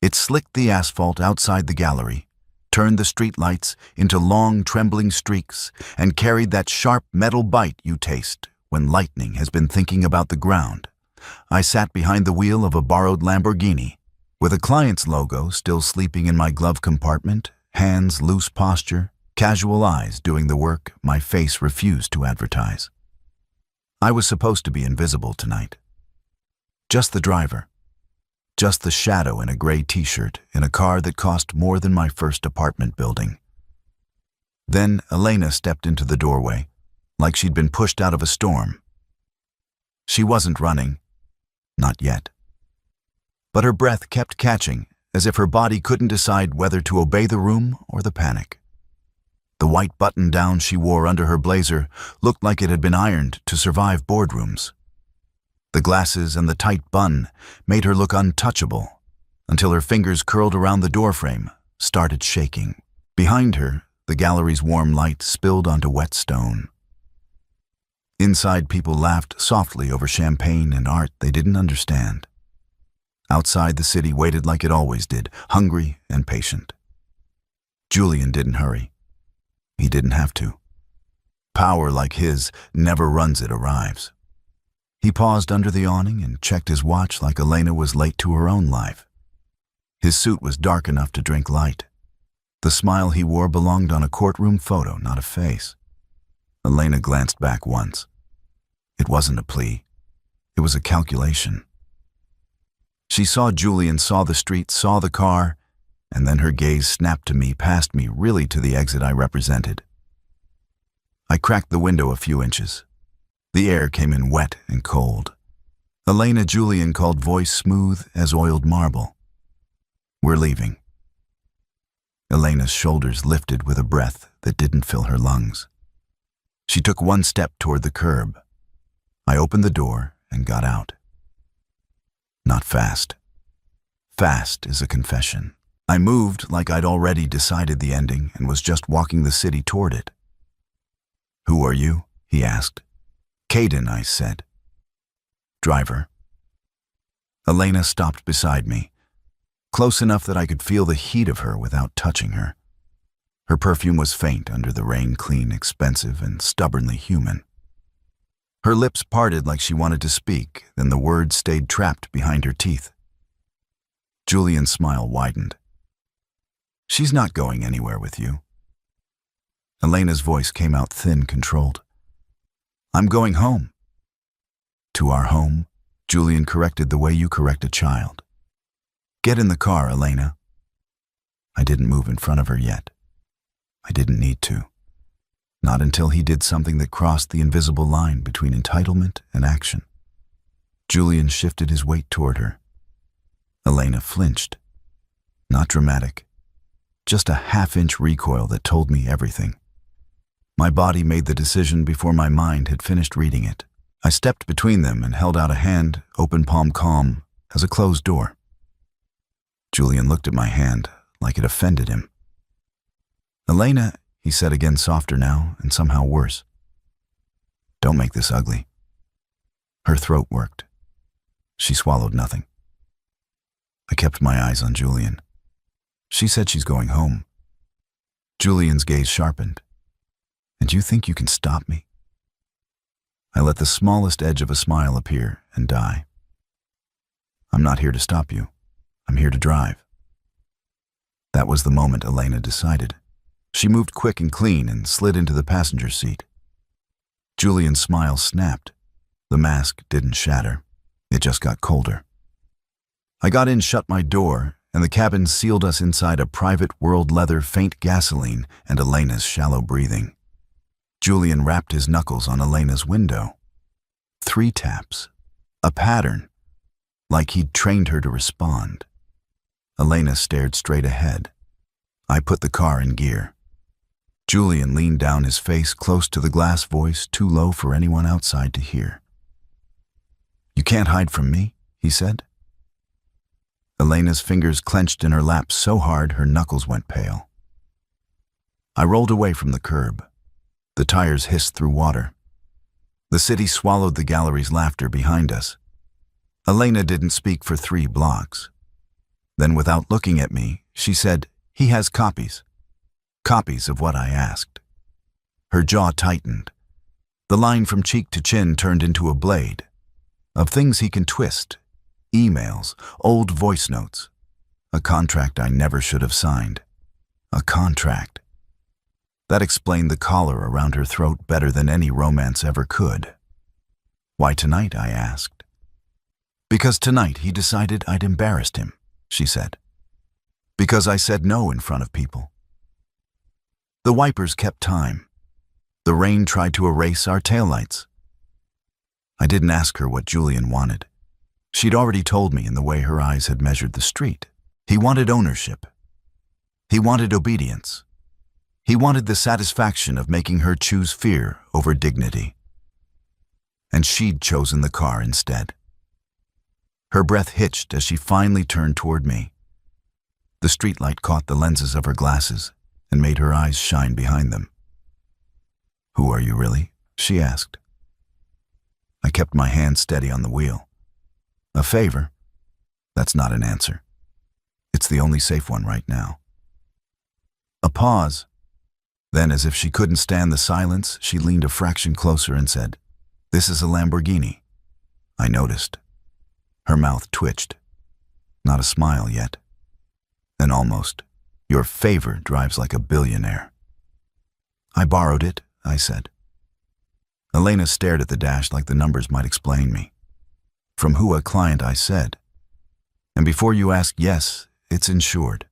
It slicked the asphalt outside the gallery, turned the streetlights into long, trembling streaks, and carried that sharp metal bite you taste when lightning has been thinking about the ground. I sat behind the wheel of a borrowed Lamborghini, with a client's logo still sleeping in my glove compartment, hands loose posture, casual eyes doing the work my face refused to advertise. I was supposed to be invisible tonight. Just the driver. Just the shadow in a gray t-shirt in a car that cost more than my first apartment building. Then Elena stepped into the doorway, like she'd been pushed out of a storm. She wasn't running. Not yet. But her breath kept catching, as if her body couldn't decide whether to obey the room or the panic. The white button-down she wore under her blazer looked like it had been ironed to survive boardrooms. The glasses and the tight bun made her look untouchable, until her fingers curled around the doorframe, started shaking. Behind her, the gallery's warm light spilled onto wet stone. Inside, people laughed softly over champagne and art they didn't understand. Outside, the city waited like it always did, hungry and patient. Julian didn't hurry. He didn't have to. Power like his never runs, it arrives. He paused under the awning and checked his watch like Elena was late to her own life. His suit was dark enough to drink light. The smile he wore belonged on a courtroom photo, not a face. Elena glanced back once. It wasn't a plea. It was a calculation. She saw Julian, saw the street, saw the car, and then her gaze snapped to me, past me, really to the exit I represented. I cracked the window a few inches. The air came in wet and cold. Elena, Julian called, voice smooth as oiled marble. We're leaving. Elena's shoulders lifted with a breath that didn't fill her lungs. She took one step toward the curb. I opened the door and got out. Not fast. Fast is a confession. I moved like I'd already decided the ending and was just walking the city toward it. Who are you? He asked. Caden, I said. Driver. Elena stopped beside me, close enough that I could feel the heat of her without touching her. Her perfume was faint under the rain, clean, expensive, and stubbornly human. Her lips parted like she wanted to speak, then the words stayed trapped behind her teeth. Julian's smile widened. She's not going anywhere with you. Elena's voice came out thin, controlled. I'm going home. To our home, Julian corrected the way you correct a child. Get in the car, Elena. I didn't move in front of her yet. I didn't need to. Not until he did something that crossed the invisible line between entitlement and action. Julian shifted his weight toward her. Elena flinched. Not dramatic. Just a half-inch recoil that told me everything. My body made the decision before my mind had finished reading it. I stepped between them and held out a hand, open palm calm, as a closed door. Julian looked at my hand like it offended him. Elena, he said again, softer now and somehow worse. Don't make this ugly. Her throat worked. She swallowed nothing. I kept my eyes on Julian. She said she's going home. Julian's gaze sharpened. And you think you can stop me? I let the smallest edge of a smile appear and die. I'm not here to stop you. I'm here to drive. That was the moment Elena decided. She moved quick and clean and slid into the passenger seat. Julian's smile snapped. The mask didn't shatter. It just got colder. I got in, shut my door, and the cabin sealed us inside a private world leather, faint gasoline, and Elena's shallow breathing. Julian rapped his knuckles on Elena's window. 3 taps. A pattern, like he'd trained her to respond. Elena stared straight ahead. I put the car in gear. Julian leaned down, his face close to the glass, voice too low for anyone outside to hear. You can't hide from me, he said. Elena's fingers clenched in her lap so hard her knuckles went pale. I rolled away from the curb. The tires hissed through water. The city swallowed the gallery's laughter behind us. Elena didn't speak for 3 blocks. Then, without looking at me, she said, "He has copies." Copies of what, I asked. Her jaw tightened. The line from cheek to chin turned into a blade. Of things he can twist. Emails, old voice notes. A contract I never should have signed. A contract. That explained the collar around her throat better than any romance ever could. "Why tonight?" I asked. "Because tonight he decided I'd embarrassed him," she said. "Because I said no in front of people." The wipers kept time. The rain tried to erase our taillights. I didn't ask her what Julian wanted. She'd already told me in the way her eyes had measured the street. He wanted ownership. He wanted obedience. He wanted the satisfaction of making her choose fear over dignity. And she'd chosen the car instead. Her breath hitched as she finally turned toward me. The streetlight caught the lenses of her glasses and made her eyes shine behind them. "Who are you really?" she asked. I kept my hand steady on the wheel. "A favor? That's not an answer. It's the only safe one right now." A pause. Then, as if she couldn't stand the silence, she leaned a fraction closer and said, "This is a Lamborghini." I noticed. Her mouth twitched. Not a smile yet. Then almost, "Your favor drives like a billionaire." "I borrowed it," I said. Elena stared at the dash like the numbers might explain me. "From who a client," I said. "And before you ask, yes, it's insured."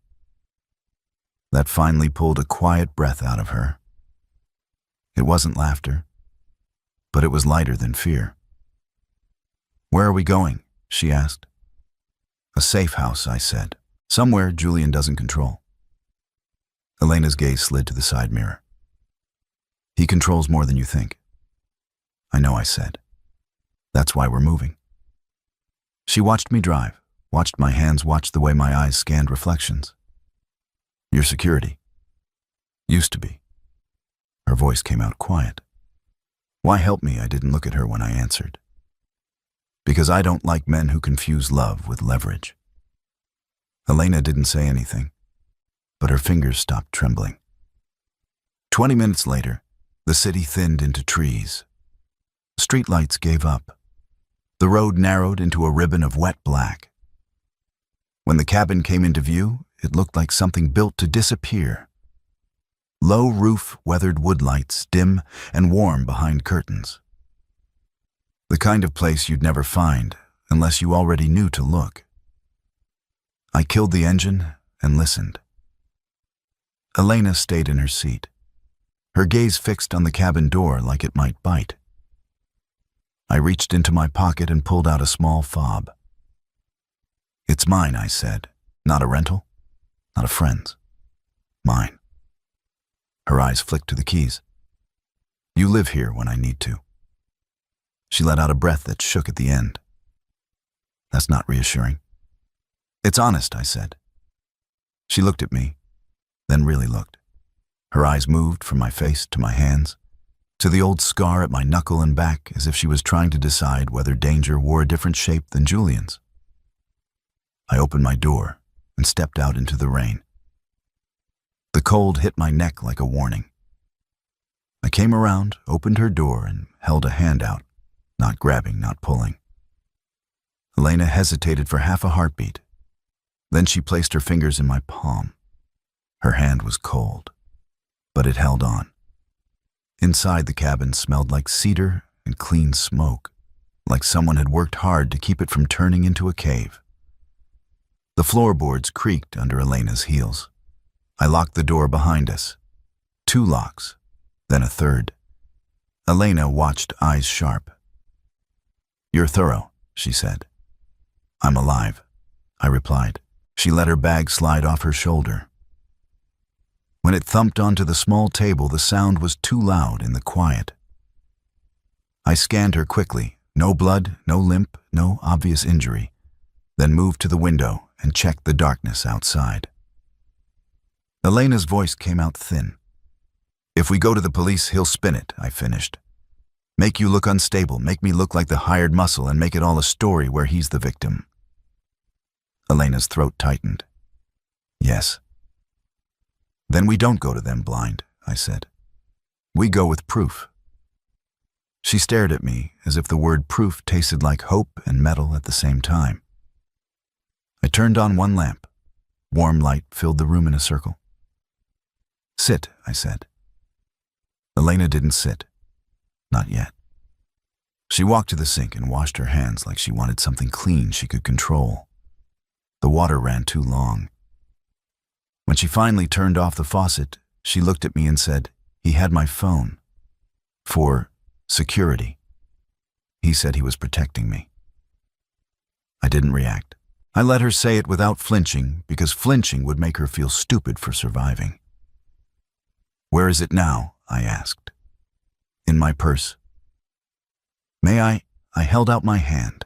That finally pulled a quiet breath out of her. It wasn't laughter, but it was lighter than fear. "Where are we going?" she asked. "A safe house," I said. "Somewhere Julian doesn't control." Elena's gaze slid to the side mirror. "He controls more than you think." "I know," I said. "That's why we're moving." She watched me drive, watched my hands, watched the way my eyes scanned reflections. "Your security. Used to be." Her voice came out quiet. Why help me? I didn't look at her when I answered. "Because I don't like men who confuse love with leverage." Elena didn't say anything, but her fingers stopped trembling. 20 minutes later, the city thinned into trees. Streetlights gave up. The road narrowed into a ribbon of wet black. When the cabin came into view, it looked like something built to disappear. Low roof, weathered woodlights, dim and warm behind curtains. The kind of place you'd never find unless you already knew to look. I killed the engine and listened. Elena stayed in her seat, her gaze fixed on the cabin door like it might bite. I reached into my pocket and pulled out a small fob. "It's mine," I said. "Not a rental, not a friend's. Mine." Her eyes flicked to the keys. "You live here when I need to." She let out a breath that shook at the end. "That's not reassuring." "It's honest," I said. She looked at me, then really looked. Her eyes moved from my face to my hands, to the old scar at my knuckle and back, as if she was trying to decide whether danger wore a different shape than Julian's. I opened my door and stepped out into the rain. The cold hit my neck like a warning. I came around, opened her door, and held a hand out, not grabbing, not pulling. Elena hesitated for half a heartbeat. Then she placed her fingers in my palm. Her hand was cold, but it held on. Inside, the cabin smelled like cedar and clean smoke, like someone had worked hard to keep it from turning into a cave. The floorboards creaked under Elena's heels. I locked the door behind us. 2 locks, then a third. Elena watched, eyes sharp. "You're thorough," she said. "I'm alive," I replied. She let her bag slide off her shoulder. When it thumped onto the small table, the sound was too loud in the quiet. I scanned her quickly. No blood, no limp, no obvious injury. Then moved to the window and checked the darkness outside. Elena's voice came out thin. "If we go to the police, he'll spin it," I finished. "Make you look unstable, make me look like the hired muscle, and make it all a story where he's the victim." Elena's throat tightened. Yes. Then we don't go to them blind, I said. We go with proof. She stared at me as if the word proof tasted like hope and metal at the same time. I turned on one lamp. Warm light filled the room in a circle. Sit, I said. Elena didn't sit. Not yet. She walked to the sink and washed her hands like she wanted something clean she could control. The water ran too long. When she finally turned off the faucet, she looked at me and said, "He had my phone. For security." He said he was protecting me. I didn't react. I let her say it without flinching, because flinching would make her feel stupid for surviving. "Where is it now?" I asked. "In my purse." "May I?" I held out my hand.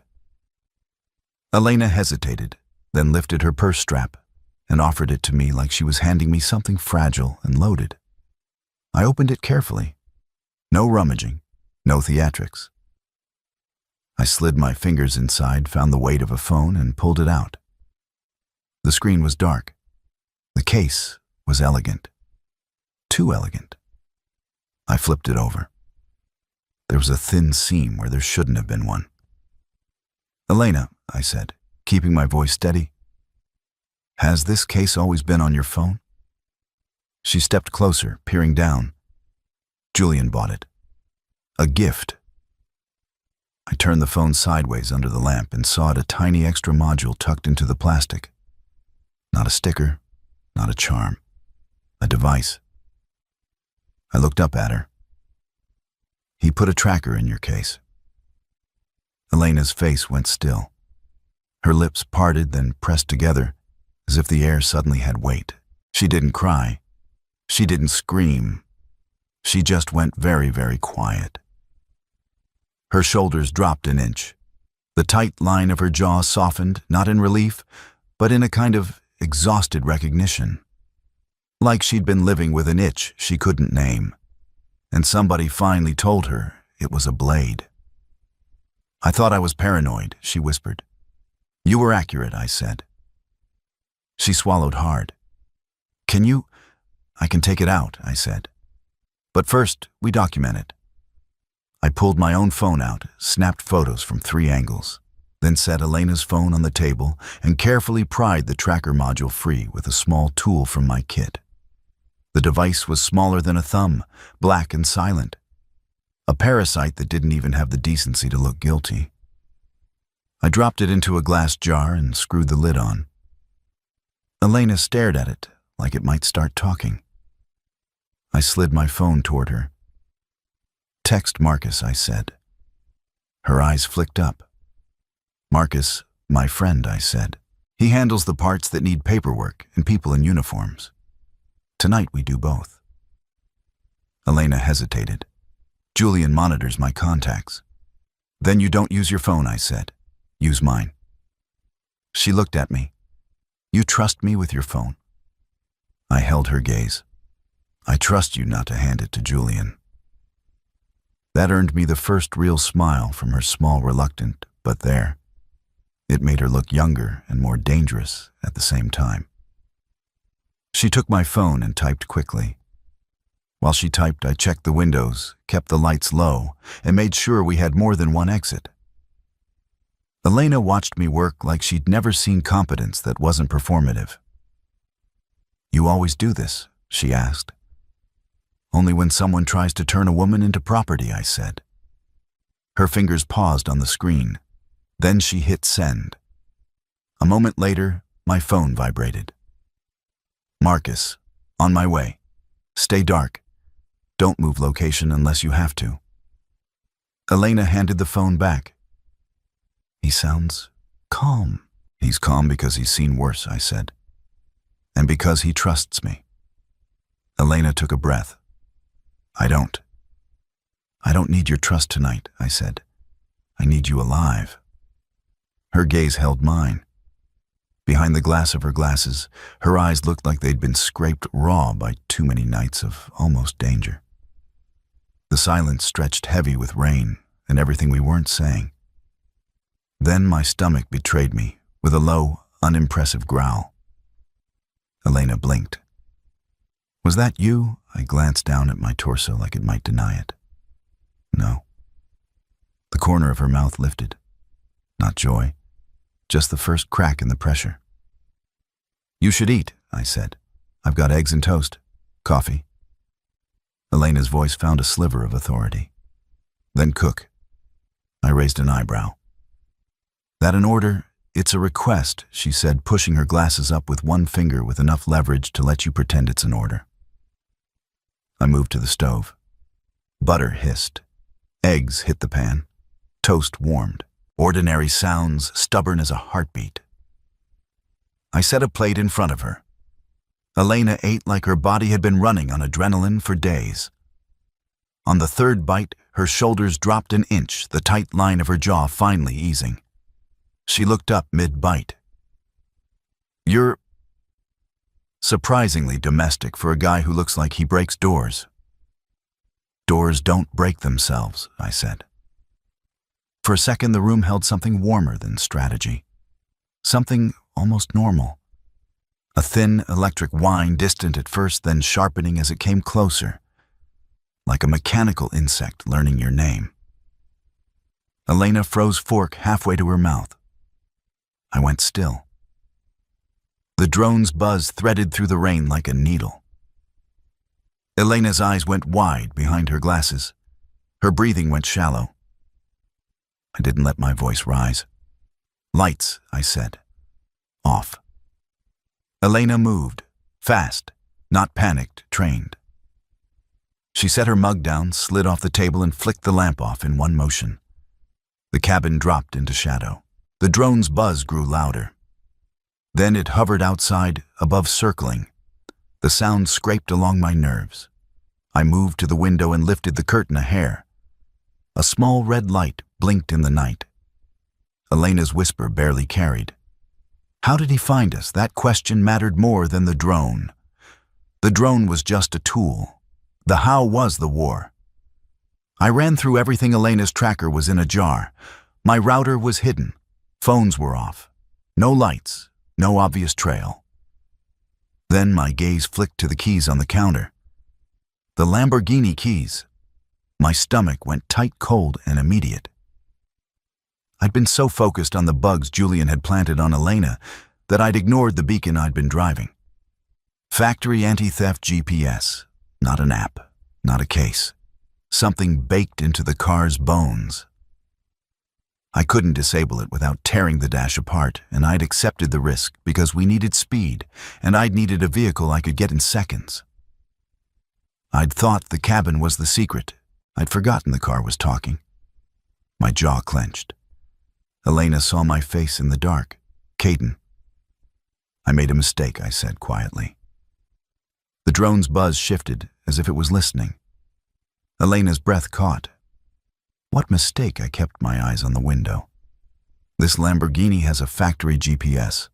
Elena hesitated, then lifted her purse strap and offered it to me like she was handing me something fragile and loaded. I opened it carefully. No rummaging, no theatrics. I slid my fingers inside, found the weight of a phone, and pulled it out. The screen was dark. The case was elegant. Too elegant. I flipped it over. There was a thin seam where there shouldn't have been one. "Elena," I said, keeping my voice steady, "has this case always been on your phone?" She stepped closer, peering down. "Julian bought it. A gift." I turned the phone sideways under the lamp and saw it a tiny extra module tucked into the plastic. Not a sticker, not a charm. A device. I looked up at her. "He put a tracker in your case." Elena's face went still. Her lips parted, then pressed together, as if the air suddenly had weight. She didn't cry. She didn't scream. She just went very, very quiet. Her shoulders dropped an inch. The tight line of her jaw softened, not in relief, but in a kind of exhausted recognition. Like she'd been living with an itch she couldn't name. And somebody finally told her it was a blade. "I thought I was paranoid," she whispered. "You were accurate," I said. She swallowed hard. I can take it out," I said. "But first, we document it." I pulled my own phone out, snapped photos from 3 angles, then set Elena's phone on the table and carefully pried the tracker module free with a small tool from my kit. The device was smaller than a thumb, black and silent. A parasite that didn't even have the decency to look guilty. I dropped it into a glass jar and screwed the lid on. Elena stared at it like it might start talking. I slid my phone toward her. "Text Marcus," I said. Her eyes flicked up. "Marcus, my friend," I said. "He handles the parts that need paperwork and people in uniforms. Tonight we do both." Elena hesitated. "Julian monitors my contacts." "Then you don't use your phone," I said. "Use mine." She looked at me. "You trust me with your phone?" I held her gaze. "I trust you not to hand it to Julian." That earned me the first real smile from her small, reluctant, but there. It made her look younger and more dangerous at the same time. She took my phone and typed quickly. While she typed, I checked the windows, kept the lights low, and made sure we had more than one exit. Elena watched me work like she'd never seen competence that wasn't performative. "You always do this?" she asked. "Only when someone tries to turn a woman into property," I said. Her fingers paused on the screen. Then she hit send. A moment later, my phone vibrated. "Marcus, on my way. Stay dark. Don't move location unless you have to." Elena handed the phone back. "He sounds calm." "He's calm because he's seen worse," I said. "And because he trusts me." Elena took a breath. I don't need your trust tonight," I said. "I need you alive." Her gaze held mine. Behind the glass of her glasses, her eyes looked like they'd been scraped raw by too many nights of almost danger. The silence stretched heavy with rain and everything we weren't saying. Then my stomach betrayed me with a low, unimpressive growl. Elena blinked. Was that you? I glanced down at my torso like it might deny it. No. The corner of her mouth lifted. Not joy, just the first crack in the pressure. You should eat, I said. I've got eggs and toast. Coffee. Elena's voice found a sliver of authority. Then cook. I raised an eyebrow. That an order? It's a request, she said, pushing her glasses up with one finger with enough leverage to let you pretend it's an order. I moved to the stove. Butter hissed. Eggs hit the pan. Toast warmed. Ordinary sounds, stubborn as a heartbeat. I set a plate in front of her. Elena ate like her body had been running on adrenaline for days. On the third bite, her shoulders dropped an inch, the tight line of her jaw finally easing. She looked up mid-bite. You're surprisingly domestic for a guy who looks like he breaks doors. Doors don't break themselves, I said. For a second, the room held something warmer than strategy. Something almost normal. A thin, electric whine, distant at first, then sharpening as it came closer. Like a mechanical insect learning your name. Elena froze fork halfway to her mouth. I went still. The drone's buzz threaded through the rain like a needle. Elena's eyes went wide behind her glasses. Her breathing went shallow. I didn't let my voice rise. Lights, I said. Off. Elena moved, fast, not panicked, trained. She set her mug down, slid off the table, and flicked the lamp off in one motion. The cabin dropped into shadow. The drone's buzz grew louder. Then it hovered outside, above circling. The sound scraped along my nerves. I moved to the window and lifted the curtain a hair. A small red light blinked in the night. Elena's whisper barely carried. How did he find us? That question mattered more than the drone. The drone was just a tool. The how was the war. I ran through everything. Elena's tracker was in a jar. My router was hidden. Phones were off. No lights, no obvious trail. Then my gaze flicked to the keys on the counter. The Lamborghini keys. My stomach went tight, cold, and immediate. I'd been so focused on the bugs Julian had planted on Elena that I'd ignored the beacon I'd been driving. Factory anti-theft GPS. Not an app, not a case. Something baked into the car's bones. I couldn't disable it without tearing the dash apart, and I'd accepted the risk because we needed speed, and I'd needed a vehicle I could get in seconds. I'd thought the cabin was the secret. I'd forgotten the car was talking. My jaw clenched. Elena saw my face in the dark. Caden. I made a mistake, I said quietly. The drone's buzz shifted, as if it was listening. Elena's breath caught. What mistake? I kept my eyes on the window. This Lamborghini has a factory GPS.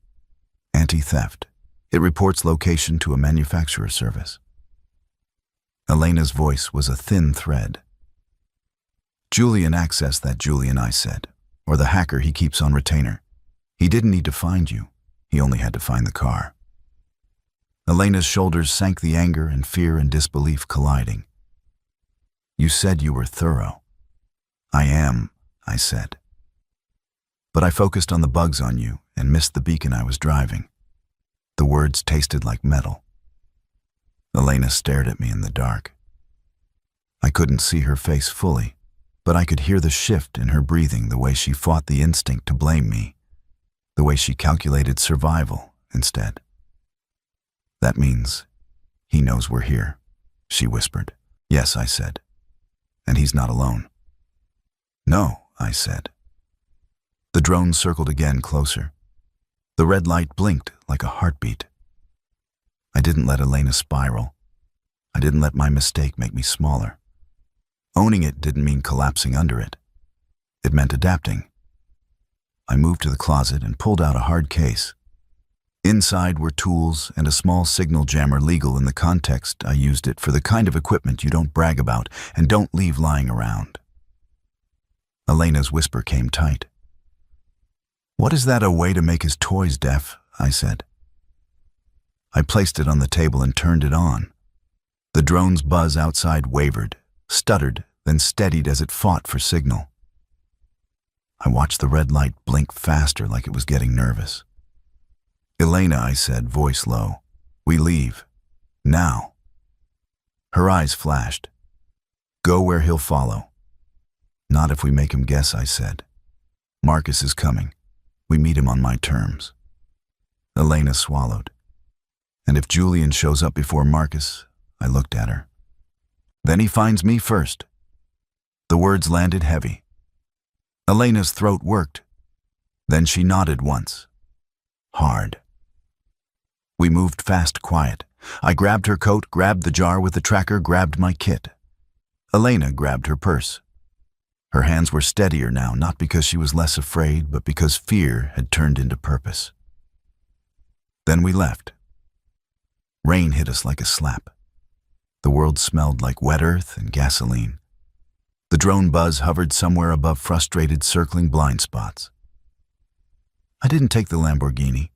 Anti-theft. It reports location to a manufacturer service. Elena's voice was a thin thread. Julian accessed that, Julian, I said. Or the hacker he keeps on retainer. He didn't need to find you. He only had to find the car. Elena's shoulders sank, the anger and fear and disbelief colliding. You said you were thorough. I am, I said. But I focused on the bugs on you and missed the beacon I was driving. The words tasted like metal. Elena stared at me in the dark. I couldn't see her face fully, but I could hear the shift in her breathing, the way she fought the instinct to blame me, the way she calculated survival instead. That means he knows we're here, she whispered. Yes, I said. And he's not alone. No, I said. The drone circled again, closer. The red light blinked like a heartbeat. I didn't let Elena spiral. I didn't let my mistake make me smaller. Owning it didn't mean collapsing under it. It meant adapting. I moved to the closet and pulled out a hard case. Inside were tools and a small signal jammer. Legal in the context, I used it for the kind of equipment you don't brag about and don't leave lying around. Elena's whisper came tight. "What is that, a way to make his toys deaf?" I said. I placed it on the table and turned it on. The drone's buzz outside wavered, stuttered, then steadied as it fought for signal. I watched the red light blink faster like it was getting nervous. "Elena," I said, voice low. "We leave. Now." Her eyes flashed. "Go where he'll follow." "Not if we make him guess," I said. "Marcus is coming. We meet him on my terms." Elena swallowed. "And if Julian shows up before Marcus," I looked at her. "Then he finds me first." The words landed heavy. Elena's throat worked. Then she nodded once. Hard. We moved fast, quiet. I grabbed her coat, grabbed the jar with the tracker, grabbed my kit. Elena grabbed her purse. Her hands were steadier now, not because she was less afraid, but because fear had turned into purpose. Then we left. Rain hit us like a slap. The world smelled like wet earth and gasoline. The drone buzz hovered somewhere above frustrated, circling blind spots. I didn't take the Lamborghini.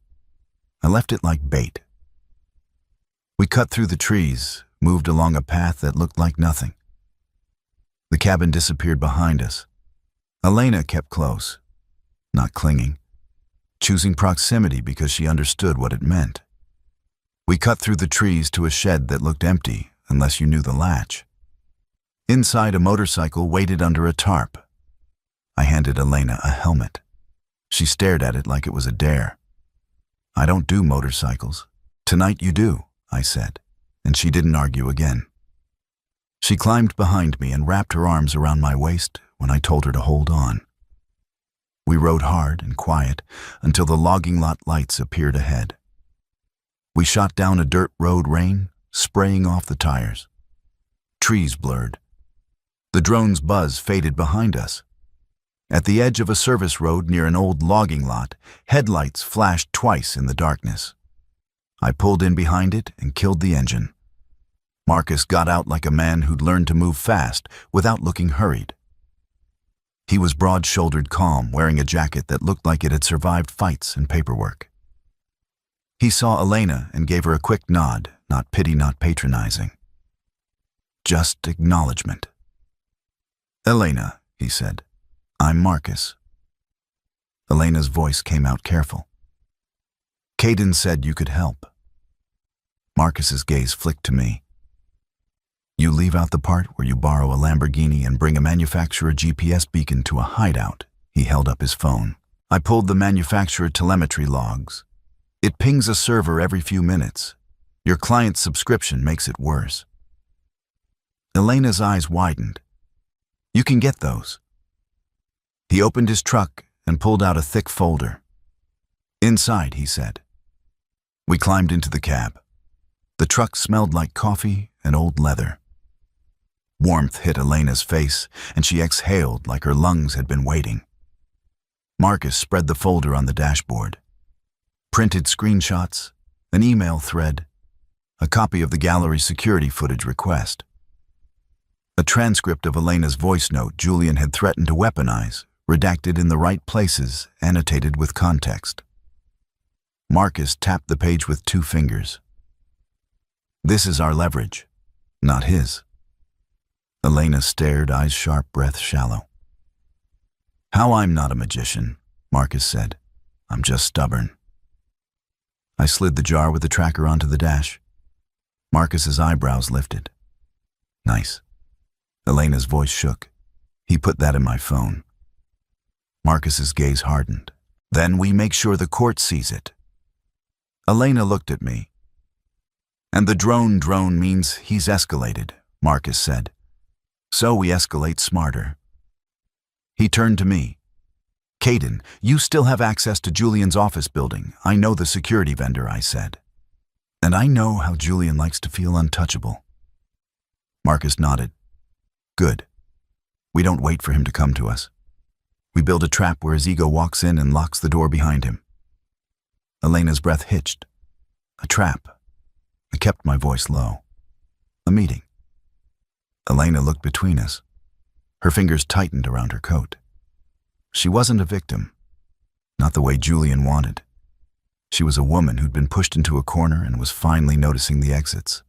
I left it like bait. We cut through the trees, moved along a path that looked like nothing. The cabin disappeared behind us. Elena kept close, not clinging, choosing proximity because she understood what it meant. We cut through the trees to a shed that looked empty unless you knew the latch. Inside, a motorcycle waited under a tarp. I handed Elena a helmet. She stared at it like it was a dare. "I don't do motorcycles. Tonight you do," I said, and she didn't argue again. She climbed behind me and wrapped her arms around my waist when I told her to hold on. We rode hard and quiet until the logging lot lights appeared ahead. We shot down a dirt road, rain spraying off the tires. Trees blurred. The drone's buzz faded behind us. At the edge of a service road near an old logging lot, headlights flashed twice in the darkness. I pulled in behind it and killed the engine. Marcus got out like a man who'd learned to move fast without looking hurried. He was broad-shouldered, calm, wearing a jacket that looked like it had survived fights and paperwork. He saw Elena and gave her a quick nod, not pity, not patronizing. Just acknowledgement. "Elena," he said, "I'm Marcus." Elena's voice came out careful. "Caden said you could help." Marcus's gaze flicked to me. "You leave out the part where you borrow a Lamborghini and bring a manufacturer GPS beacon to a hideout." He held up his phone. I pulled the manufacturer telemetry logs. "It pings a server every few minutes. Your client's subscription makes it worse." Elena's eyes widened. "You can get those." He opened his truck and pulled out a thick folder. "Inside," he said. We climbed into the cab. The truck smelled like coffee and old leather. Warmth hit Elena's face, and she exhaled like her lungs had been waiting. Marcus spread the folder on the dashboard. Printed screenshots, an email thread, a copy of the gallery security footage request. A transcript of Elena's voice note Julian had threatened to weaponize, redacted in the right places, annotated with context. Marcus tapped the page with 2 fingers. "This is our leverage, not his." Elena stared, eyes sharp, breath shallow. "How I'm not a magician," Marcus said. "I'm just stubborn." I slid the jar with the tracker onto the dash. Marcus's eyebrows lifted. "Nice." Elena's voice shook. "He put that in my phone." Marcus's gaze hardened. "Then we make sure the court sees it." Elena looked at me. "And the drone means he's escalated," Marcus said. "So we escalate smarter." He turned to me. "Caden, you still have access to Julian's office building. I know the security vendor," I said. "And I know how Julian likes to feel untouchable." Marcus nodded. "Good. We don't wait for him to come to us. We build a trap where his ego walks in and locks the door behind him." Elena's breath hitched. "A trap." I kept my voice low. "A meeting." Elena looked between us. Her fingers tightened around her coat. She wasn't a victim. Not not the way Julian wanted. She was a woman who'd been pushed into a corner and was finally noticing the exits.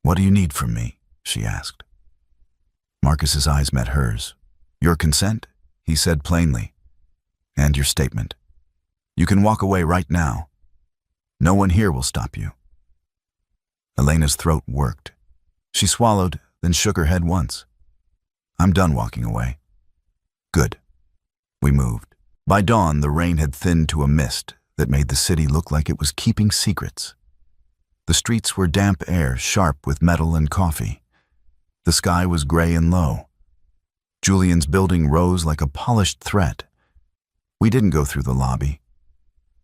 "What do you need from me?" she asked. Marcus's eyes met hers. "Your consent," he said plainly, "and your statement. You can walk away right now. No one here will stop you." Elena's throat worked. She swallowed, then shook her head once. "I'm done walking away." "Good." We moved. By dawn, the rain had thinned to a mist that made the city look like it was keeping secrets. The streets were damp air, sharp with metal and coffee. The sky was gray and low. Julian's building rose like a polished threat. We didn't go through the lobby.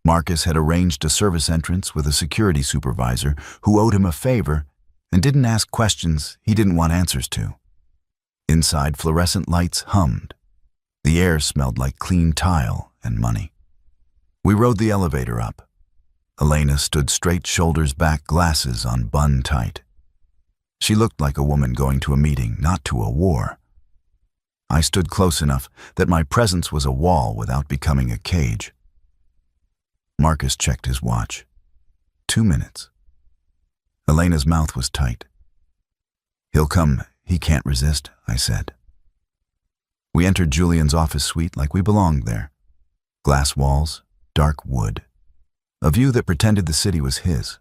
Marcus had arranged a service entrance with a security supervisor who owed him a favor and didn't ask questions he didn't want answers to. Inside, fluorescent lights hummed. The air smelled like clean tile and money. We rode the elevator up. Elena stood straight, shoulders back, glasses on bun tight. She looked like a woman going to a meeting, not to a war. I stood close enough that my presence was a wall without becoming a cage. Marcus checked his watch. 2 minutes. Elena's mouth was tight. "He'll come. He can't resist," I said. We entered Julian's office suite like we belonged there. Glass walls, dark wood. A view that pretended the city was his.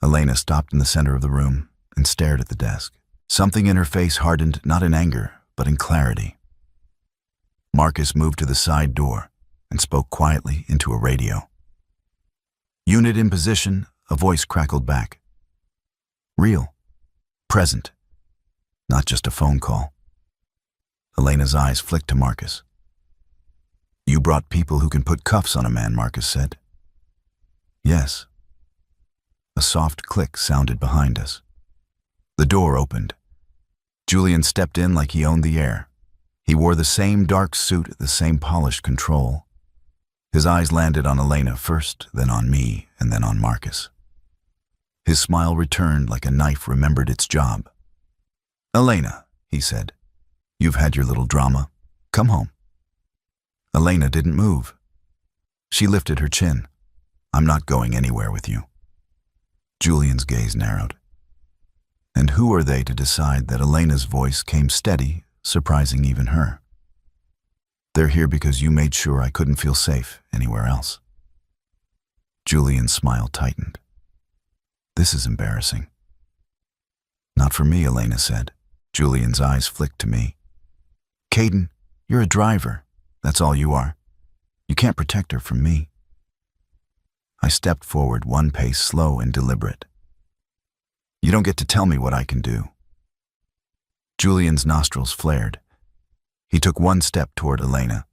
Elena stopped in the center of the room and stared at the desk. Something in her face hardened not in anger, but in clarity. Marcus moved to the side door and spoke quietly into a radio. "Unit in position," a voice crackled back. "Real. Present. Not just a phone call." Elena's eyes flicked to Marcus. "You brought people who can put cuffs on a man," Marcus said. "Yes." A soft click sounded behind us. The door opened. Julian stepped in like he owned the air. He wore the same dark suit, the same polished control. His eyes landed on Elena first, then on me, and then on Marcus. His smile returned like a knife remembered its job. "Elena," he said, "you've had your little drama. Come home." Elena didn't move. She lifted her chin. "I'm not going anywhere with you." Julian's gaze narrowed. And who are they to decide that Elena's voice came steady, surprising even her? "They're here because you made sure I couldn't feel safe anywhere else." Julian's smile tightened. "This is embarrassing." "Not for me," Elena said. Julian's eyes flicked to me. "Caden, you're a driver. That's all you are. You can't protect her from me." I stepped forward, one pace slow and deliberate. "You don't get to tell me what I can do." Julian's nostrils flared. He took one step toward Elena.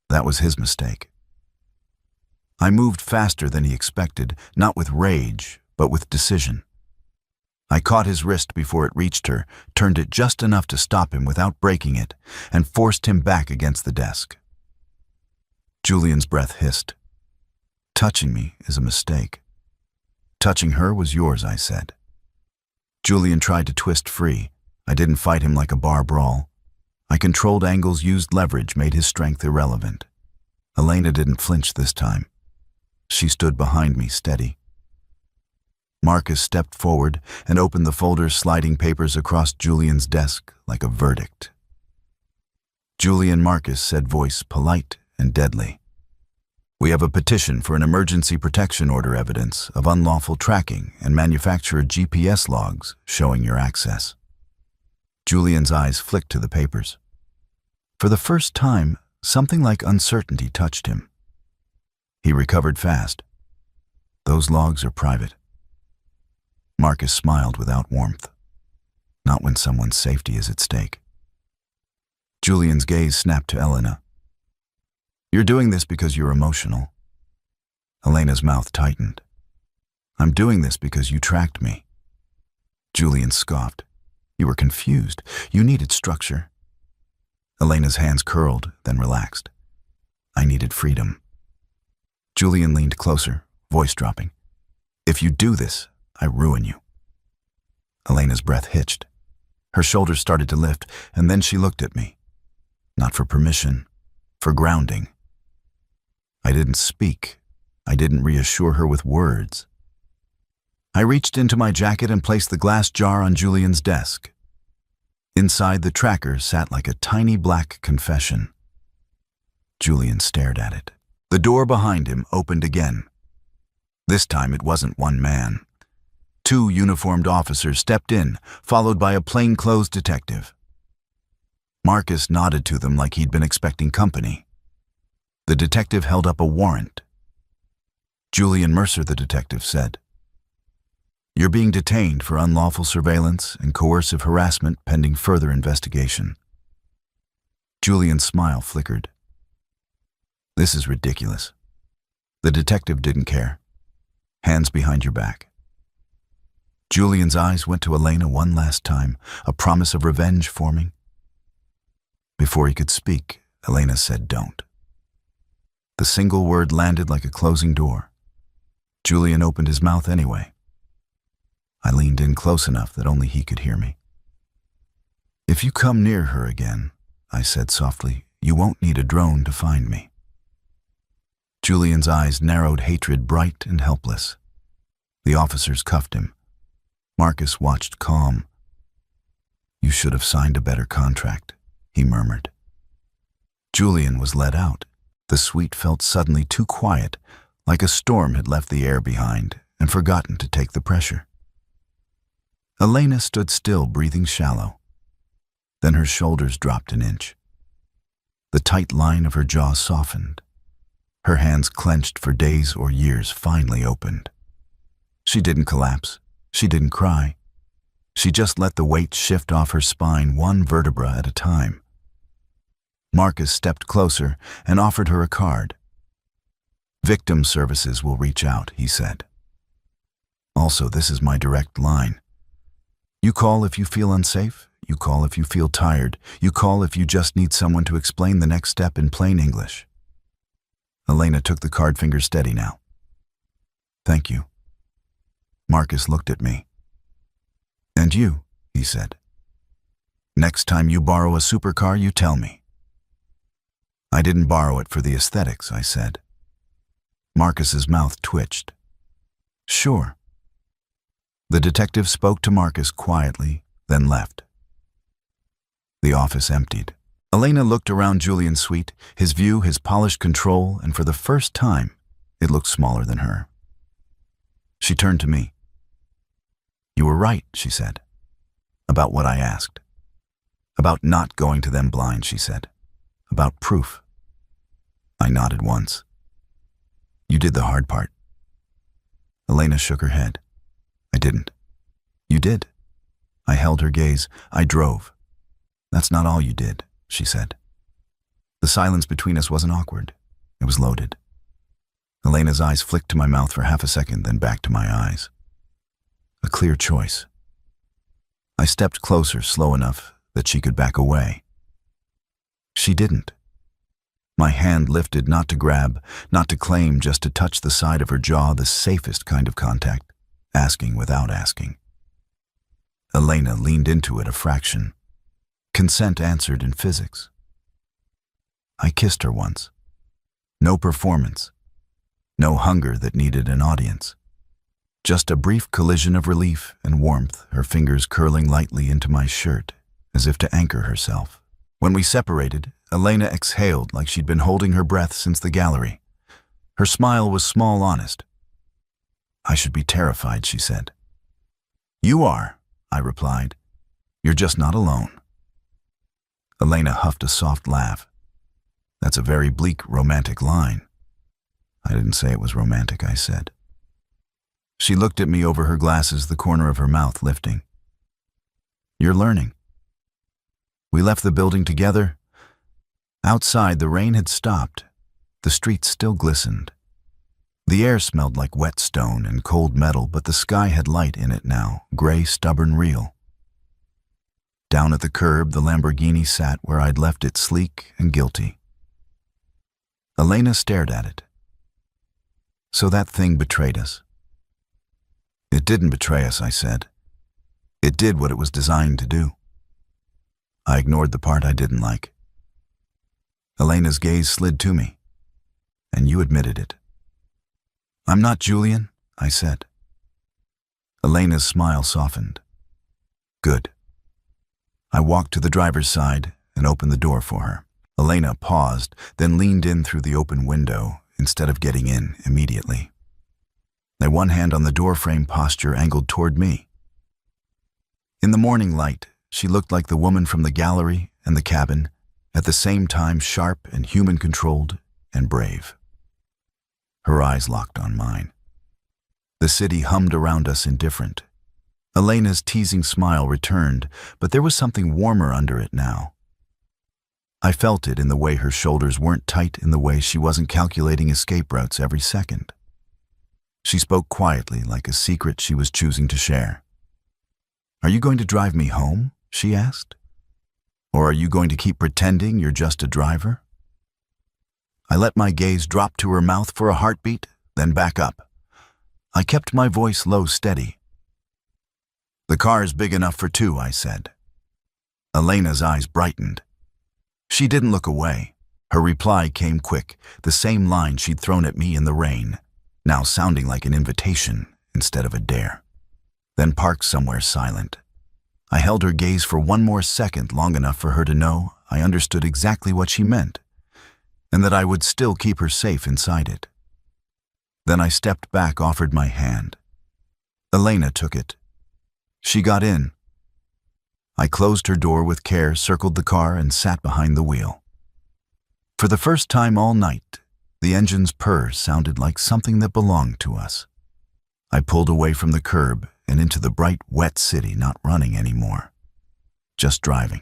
That was his mistake. I moved faster than he expected, not with rage, but with decision. I caught his wrist before it reached her, turned it just enough to stop him without breaking it, and forced him back against the desk. Julian's breath hissed. "Touching me is a mistake." "Touching her was yours," I said. Julian tried to twist free. I didn't fight him like a bar brawl. I controlled angles, used leverage, made his strength irrelevant. Elena didn't flinch this time. She stood behind me, steady. Marcus stepped forward and opened the folder, sliding papers across Julian's desk like a verdict. "Julian Marcus," said, voice polite and deadly. "We have a petition for an emergency protection order, evidence of unlawful tracking and manufacturer GPS logs showing your access." Julian's eyes flicked to the papers. For the first time, something like uncertainty touched him. He recovered fast. "Those logs are private." Marcus smiled without warmth. Not when someone's safety is at stake. Julian's gaze snapped to Elena. "You're doing this because you're emotional." Elena's mouth tightened. "I'm doing this because you tracked me." Julian scoffed. "You were confused. You needed structure." Elena's hands curled, then relaxed. "I needed freedom." Julian leaned closer, voice dropping. "If you do this, I ruin you." Elena's breath hitched. Her shoulders started to lift, and then she looked at me. Not for permission, for grounding. I didn't speak. I didn't reassure her with words. I reached into my jacket and placed the glass jar on Julian's desk. Inside, the tracker sat like a tiny black confession. Julian stared at it. The door behind him opened again. This time it wasn't one man. 2 uniformed officers stepped in, followed by a plainclothes detective. Marcus nodded to them like he'd been expecting company. The detective held up a warrant. Julian Mercer, the detective said. You're being detained for unlawful surveillance and coercive harassment pending further investigation. Julian's smile flickered. This is ridiculous. The detective didn't care. Hands behind your back. Julian's eyes went to Elena one last time, a promise of revenge forming. Before he could speak, Elena said, "Don't." The single word landed like a closing door. Julian opened his mouth anyway. I leaned in close enough that only he could hear me. "If you come near her again," I said softly, "you won't need a drone to find me." Julian's eyes narrowed, hatred bright and helpless. The officers cuffed him. Marcus watched calm. "You should have signed a better contract," he murmured. Julian was let out. The suite felt suddenly too quiet, like a storm had left the air behind and forgotten to take the pressure. Elena stood still, breathing shallow. Then her shoulders dropped an inch. The tight line of her jaw softened. Her hands, clenched for days or years, finally opened. She didn't collapse. She didn't cry. She just let the weight shift off her spine, one vertebra at a time. Marcus stepped closer and offered her a card. "Victim services will reach out," he said. "Also, this is my direct line. You call if you feel unsafe. You call if you feel tired. You call if you just need someone to explain the next step in plain English." Elena took the card, fingers steady now. "Thank you." Marcus looked at me. "And you," he said. "Next time you borrow a supercar, you tell me." "I didn't borrow it for the aesthetics," I said. Marcus's mouth twitched. "Sure." The detective spoke to Marcus quietly, then left. The office emptied. Elena looked around Julian's suite, his view, his polished control, and for the first time, it looked smaller than her. She turned to me. "You were right," she said. "About what I asked. About not going to them blind," she said. "About proof." I nodded once. "You did the hard part." Elena shook her head. "I didn't." "You did." I held her gaze. "I drove." "That's not all you did," she said. The silence between us wasn't awkward. It was loaded. Elena's eyes flicked to my mouth for half a second, then back to my eyes. A clear choice. I stepped closer, slow enough that she could back away. She didn't. My hand lifted, not to grab, not to claim, just to touch the side of her jaw, the safest kind of contact, asking without asking. Elena leaned into it a fraction. Consent answered in physics. I kissed her once. No performance. No hunger that needed an audience. Just a brief collision of relief and warmth, her fingers curling lightly into my shirt, as if to anchor herself. When we separated, Elena exhaled like she'd been holding her breath since the gallery. Her smile was small, honest. "I should be terrified," she said. "You are," I replied. "You're just not alone." Elena huffed a soft laugh. "That's a very bleak, romantic line." "I didn't say it was romantic," I said. She looked at me over her glasses, the corner of her mouth lifting. "You're learning." We left the building together. Outside, the rain had stopped. The streets still glistened. The air smelled like wet stone and cold metal, but the sky had light in it now, gray, stubborn, real. Down at the curb, the Lamborghini sat where I'd left it, sleek and guilty. Elena stared at it. "So that thing betrayed us." "It didn't betray us," I said. "It did what it was designed to do." I ignored the part I didn't like. Elena's gaze slid to me. and you admitted it. I'm not Julian, I said. Elena's smile softened. Good. I walked to the driver's side and opened the door for her. Elena paused, then leaned in through the open window instead of getting in immediately. One hand on the doorframe posture angled toward me. In the morning light, she looked like the woman from the gallery and the cabin, at the same time sharp and human-controlled and brave. Her eyes locked on mine. The city hummed around us indifferent. Elena's teasing smile returned, but there was something warmer under it now. I felt it in the way her shoulders weren't tight, in the way she wasn't calculating escape routes every second. She spoke quietly, like a secret she was choosing to share. Are you going to drive me home? She asked. Or are you going to keep pretending you're just a driver? I let my gaze drop to her mouth for a heartbeat, then back up. I kept my voice low, steady. The car's big enough for two, I said. Elena's eyes brightened. She didn't look away. Her reply came quick, the same line she'd thrown at me in the rain, now sounding like an invitation instead of a dare. Then parked somewhere silent. I held her gaze for one more second, long enough for her to know I understood exactly what she meant, and that I would still keep her safe inside it. Then I stepped back, offered my hand. Elena took it. She got in. I closed her door with care, circled the car, and sat behind the wheel. For the first time all night, the engine's purr sounded like something that belonged to us. I pulled away from the curb and into the bright, wet city, not running anymore, just driving.